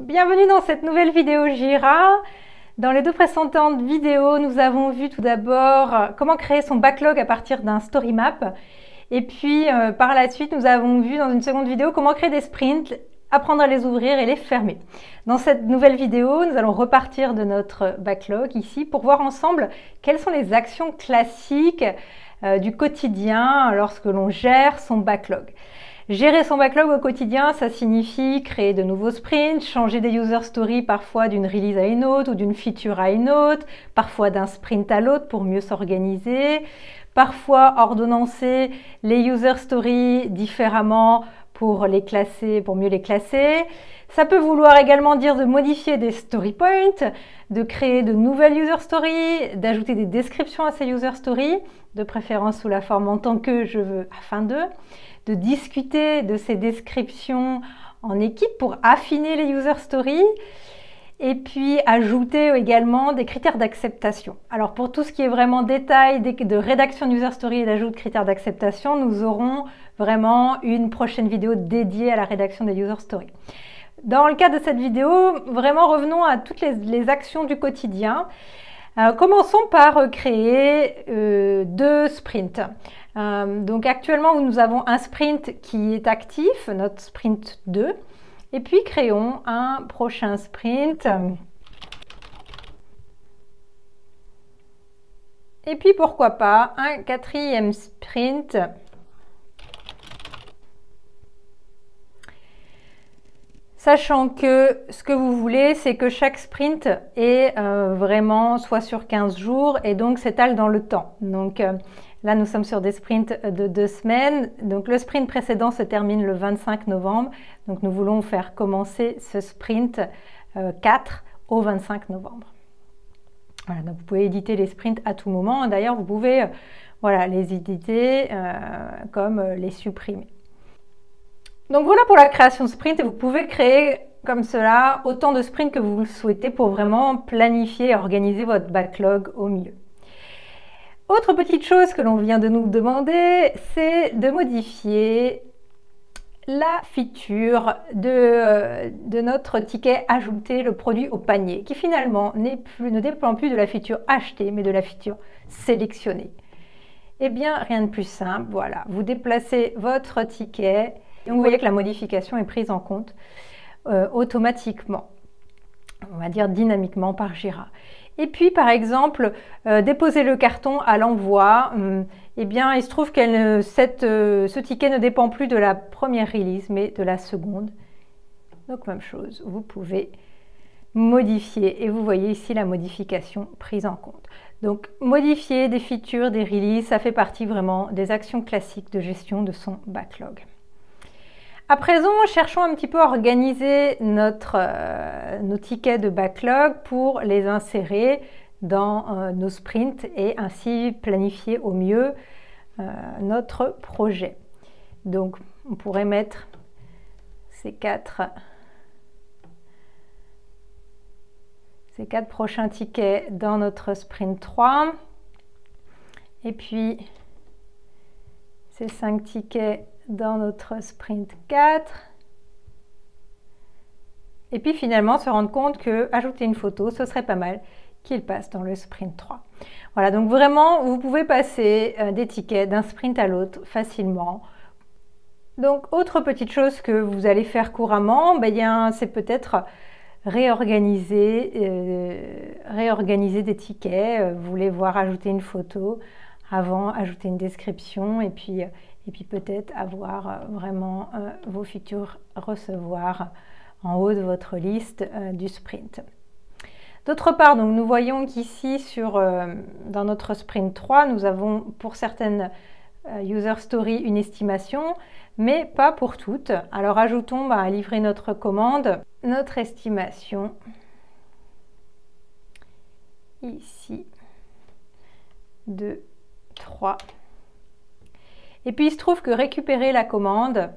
Bienvenue dans cette nouvelle vidéo Jira. Dans les deux précédentes vidéos, nous avons vu tout d'abord comment créer son backlog à partir d'un story map. Et puis par la suite, nous avons vu dans une seconde vidéo comment créer des sprints, apprendre à les ouvrir et les fermer. Dans cette nouvelle vidéo, nous allons repartir de notre backlog ici pour voir ensemble quelles sont les actions classiques du quotidien lorsque l'on gère son backlog. Gérer son backlog au quotidien, ça signifie créer de nouveaux sprints, changer des user stories parfois d'une release à une autre ou d'une feature à une autre, parfois d'un sprint à l'autre pour mieux s'organiser, parfois ordonnancer les user stories différemment pour les classer, pour mieux les classer. Ça peut vouloir également dire de modifier des story points, de créer de nouvelles user stories, d'ajouter des descriptions à ces user stories, de préférence sous la forme en tant que je veux afin de discuter de ces descriptions en équipe pour affiner les user stories et puis ajouter également des critères d'acceptation. Alors pour tout ce qui est vraiment détail de rédaction d'user story et d'ajout de critères d'acceptation, nous aurons vraiment une prochaine vidéo dédiée à la rédaction des user stories. Dans le cadre de cette vidéo, vraiment revenons à toutes les actions du quotidien. Commençons par créer deux sprints. Donc actuellement, nous avons un sprint qui est actif, notre sprint 2. Et puis créons un prochain sprint. Et puis pourquoi pas un quatrième sprint. Sachant que ce que vous voulez, c'est que chaque sprint est vraiment soit sur 15 jours et donc s'étale dans le temps. Donc là, nous sommes sur des sprints de 2 semaines. Donc le sprint précédent se termine le 25 novembre. Donc nous voulons faire commencer ce sprint 4 au 25 novembre. Voilà, donc vous pouvez éditer les sprints à tout moment. D'ailleurs, vous pouvez les éditer comme les supprimer. Donc voilà pour la création de sprint et vous pouvez créer comme cela autant de sprints que vous le souhaitez pour vraiment planifier et organiser votre backlog au mieux. Autre petite chose que l'on vient de nous demander, c'est de modifier la feature de notre ticket ajouter le produit au panier qui finalement ne dépend plus de la feature acheter mais de la feature sélectionner. Eh bien rien de plus simple, voilà, vous déplacez votre ticket. Et vous voyez que la modification est prise en compte automatiquement, on va dire dynamiquement par Jira. Et puis par exemple, déposer le carton à l'envoi, eh bien il se trouve que ce ticket ne dépend plus de la première release mais de la seconde. Donc même chose, vous pouvez modifier et vous voyez ici la modification prise en compte. Donc modifier des features, des releases, ça fait partie vraiment des actions classiques de gestion de son backlog. À présent, cherchons un petit peu à organiser nos tickets de backlog pour les insérer dans nos sprints et ainsi planifier au mieux notre projet. Donc, on pourrait mettre ces quatre prochains tickets dans notre sprint 3 et puis ces 5 tickets dans notre sprint 4 et puis finalement se rendre compte que ajouter une photo ce serait pas mal qu'il passe dans le sprint 3. Voilà, donc vraiment vous pouvez passer des tickets d'un sprint à l'autre facilement. Donc autre petite chose que vous allez faire couramment, c'est peut-être réorganiser des tickets. Vous voulez voir ajouter une photo avant, ajouter une description et puis peut-être avoir vraiment vos features recevoir en haut de votre liste du sprint. D'autre part, donc, nous voyons qu'ici dans notre sprint 3, nous avons pour certaines user stories une estimation, mais pas pour toutes. Alors ajoutons à livrer notre commande, notre estimation ici de 3. Et puis il se trouve que récupérer la commande,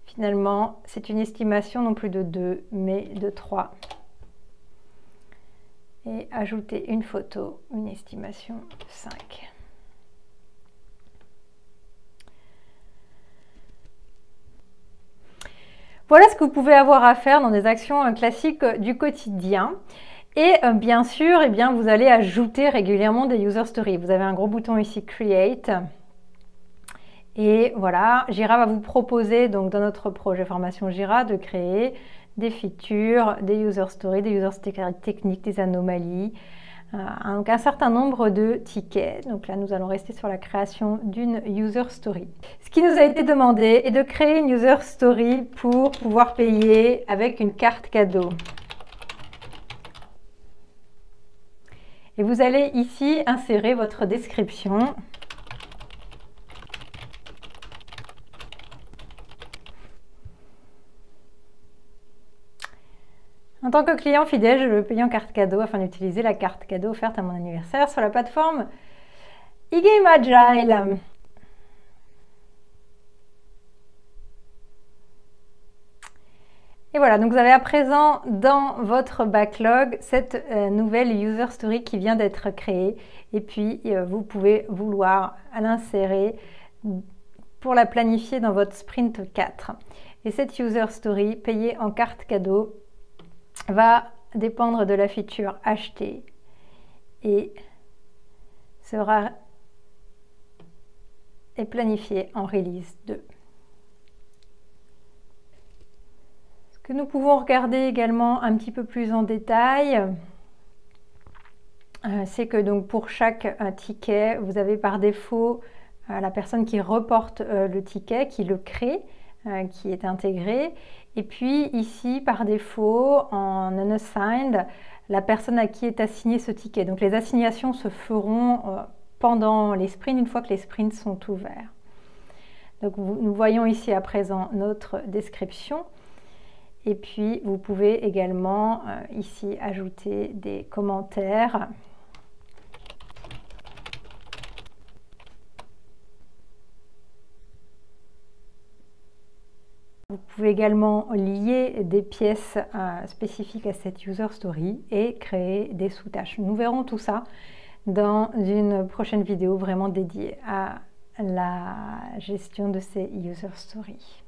finalement, c'est une estimation non plus de 2, mais de 3. Et ajouter une photo, une estimation de 5. Voilà ce que vous pouvez avoir à faire dans des actions classiques du quotidien. Et bien sûr, eh bien, vous allez ajouter régulièrement des user stories. Vous avez un gros bouton ici Create. Et voilà, Jira va vous proposer, donc dans notre projet formation Jira, de créer des features, des user stories, des user techniques, des anomalies, donc un certain nombre de tickets. Donc là, nous allons rester sur la création d'une user story. Ce qui nous a été demandé est de créer une user story pour pouvoir payer avec une carte cadeau. Et vous allez ici insérer votre description. En tant que client fidèle, je veux payer en carte cadeau afin d'utiliser la carte cadeau offerte à mon anniversaire sur la plateforme eGame Agile. Et voilà, donc vous avez à présent dans votre backlog cette nouvelle user story qui vient d'être créée. Et puis, vous pouvez vouloir l'insérer pour la planifier dans votre sprint 4. Et cette user story payée en carte cadeau va dépendre de la feature achetée et sera planifiée en release 2. Ce que nous pouvons regarder également un petit peu plus en détail, c'est que donc pour chaque ticket, vous avez par défaut la personne qui reporte le ticket, qui le crée, qui est intégré. Et puis ici, par défaut, en unassigned, la personne à qui est assigné ce ticket. Donc les assignations se feront pendant les sprints, une fois que les sprints sont ouverts. Donc nous voyons ici à présent notre description. Et puis vous pouvez également ici ajouter des commentaires. Vous pouvez également lier des pièces spécifiques à cette user story et créer des sous-tâches. Nous verrons tout ça dans une prochaine vidéo vraiment dédiée à la gestion de ces user stories.